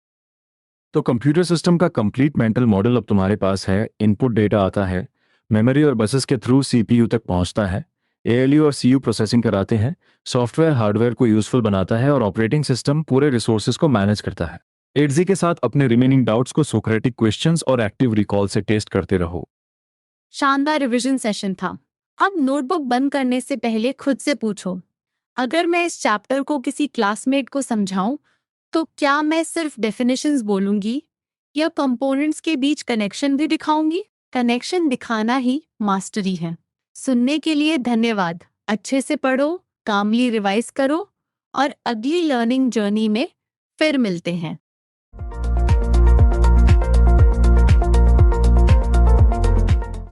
तो कंप्यूटर सिस्टम का कंप्लीट मेंटल मॉडल अब तुम्हारे पास है। इनपुट डेटा आता है, मेमोरी और बसेस के थ्रू सीपीयू तक पहुंचता है, एएलयू और सीयू प्रोसेसिंग कराते हैं, सॉफ्टवेयर हार्डवेयर को यूजफुल बनाता है और ऑपरेटिंग सिस्टम पूरे रिसोर्सेज को मैनेज करता है। एडजी के साथ अपने रिमेनिंग डाउट्स को सोक्रेटिक क्वेश्चंस और एक्टिव रिकॉल से टेस्ट करते रहो। शानदार रिवीजन सेशन था। अब नोटबुक बंद करने से पहले खुद से पूछो, अगर मैं इस चैप्टर को किसी क्लासमेट को समझाऊं तो क्या मैं सिर्फ डेफिनेशंस बोलूंगी या कंपोनेंट्स के बीच कनेक्शन भी दिखाऊंगी? कनेक्शन दिखाना ही मास्टरी है। सुनने के लिए धन्यवाद। अच्छे से पढ़ो, कामली रिवाइज करो और अगली लर्निंग जर्नी में फिर मिलते हैं।